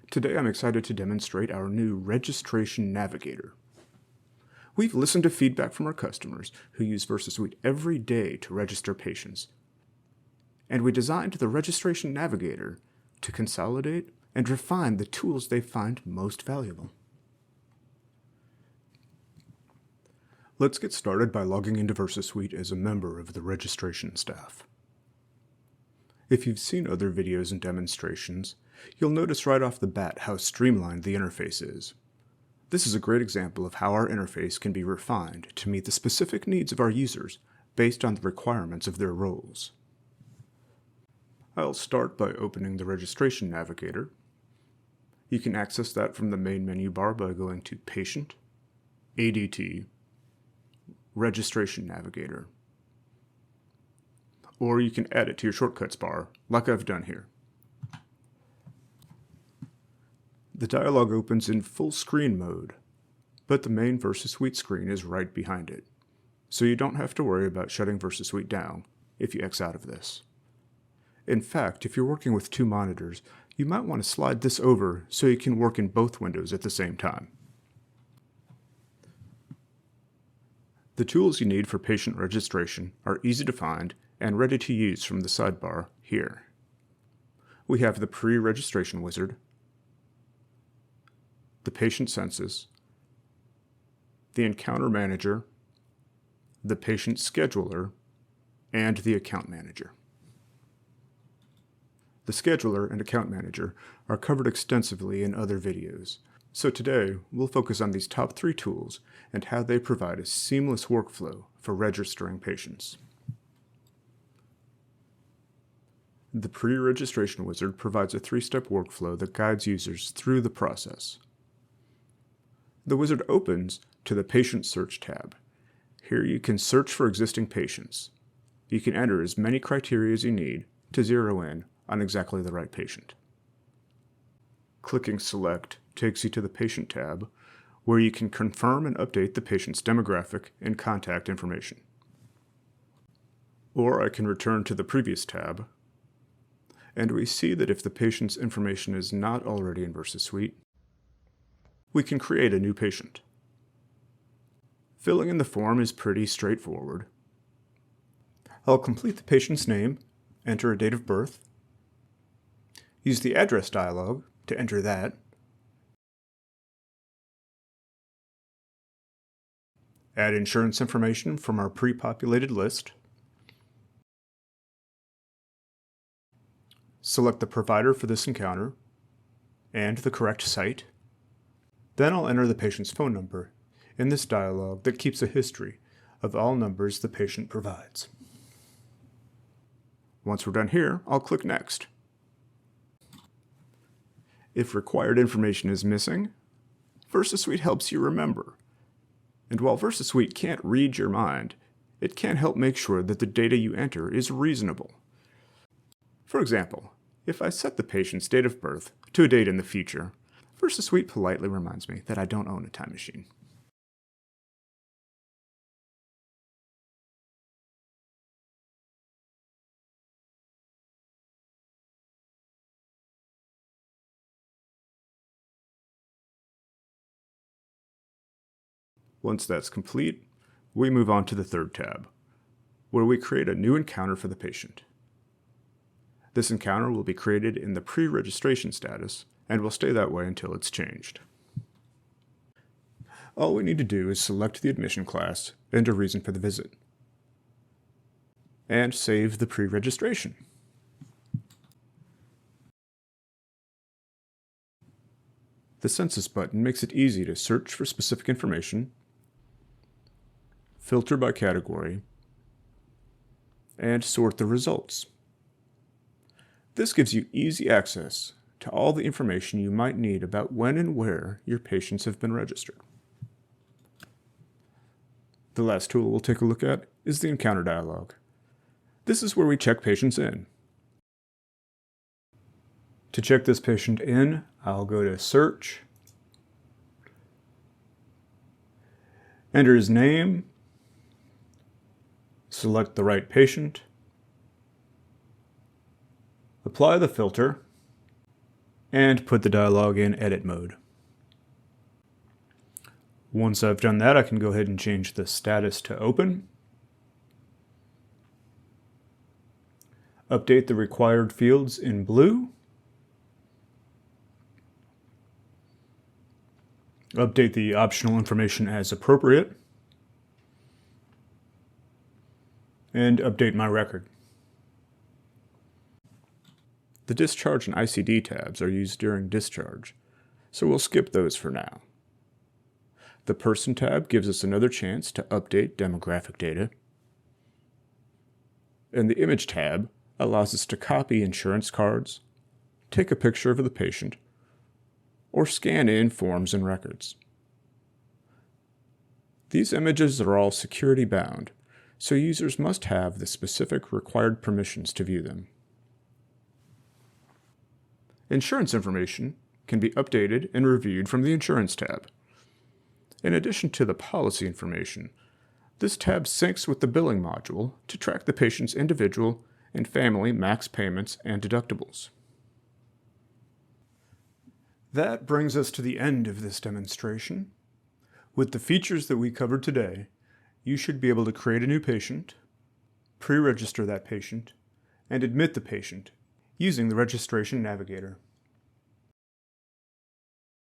Today I'm excited to demonstrate our new Registration Navigator. We've listened to feedback from our customers who use VersaSuite every day to register patients, and we designed the Registration Navigator to consolidate and refine the tools they find most valuable. Let's get started by logging into VersaSuite as a member of the registration staff. If you've seen other videos and demonstrations, you'll notice right off the bat how streamlined the interface is. This is a great example of how our interface can be refined to meet the specific needs of our users based on the requirements of their roles. I'll start by opening the Registration Navigator. You can access that from the main menu bar by going to Patient, ADT, Registration Navigator. Or you can add it to your shortcuts bar, like I've done here. The dialog opens in full screen mode, but the main VersaSuite screen is right behind it, so you don't have to worry about shutting VersaSuite down if you X out of this. In fact, if you're working with two monitors, you might want to slide this over so you can work in both windows at the same time. The tools you need for patient registration are easy to find and ready to use from the sidebar here. We have the pre-registration wizard, the patient census, the encounter manager, the patient scheduler, and the account manager. The scheduler and account manager are covered extensively in other videos, so today we'll focus on these top three tools and how they provide a seamless workflow for registering patients. The pre-registration wizard provides a three-step workflow that guides users through the process. The wizard opens to the Patient Search tab. Here you can search for existing patients. You can enter as many criteria as you need to zero in on exactly the right patient. Clicking Select takes you to the Patient tab, where you can confirm and update the patient's demographic and contact information. Or I can return to the previous tab, and we see that if the patient's information is not already in VersaSuite, we can create a new patient. Filling in the form is pretty straightforward. I'll complete the patient's name, enter a date of birth, use the address dialog to enter that, add insurance information from our pre-populated list, select the provider for this encounter, and the correct site. Then I'll enter the patient's phone number in this dialog that keeps a history of all numbers the patient provides. Once we're done here, I'll click Next. If required information is missing, VersaSuite helps you remember. And while VersaSuite can't read your mind, it can help make sure that the data you enter is reasonable. For example, if I set the patient's date of birth to a date in the future, VersaSuite politely reminds me that I don't own a time machine. Once that's complete, we move on to the third tab, where we create a new encounter for the patient. This encounter will be created in the pre-registration status and will stay that way until it's changed. All we need to do is select the admission class and a reason for the visit, and save the pre-registration. The Census button makes it easy to search for specific information, filter by category, and sort the results. This gives you easy access to all the information you might need about when and where your patients have been registered. The last tool we'll take a look at is the Encounter dialog. This is where we check patients in. To check this patient in, I'll go to Search, enter his name, select the right patient, apply the filter, and put the dialog in edit mode. Once I've done that, I can go ahead and change the status to open. Update the required fields in blue. Update the optional information as appropriate. And update my record. The discharge and ICD tabs are used during discharge, so we'll skip those for now. The Person tab gives us another chance to update demographic data. And the Image tab allows us to copy insurance cards, take a picture of the patient, or scan in forms and records. These images are all security bound, so users must have the specific required permissions to view them. Insurance information can be updated and reviewed from the Insurance tab. In addition to the policy information, this tab syncs with the billing module to track the patient's individual and family max payments and deductibles. That brings us to the end of this demonstration. With the features that we covered today, you should be able to create a new patient, pre-register that patient, and admit the patient using the Registration Navigator.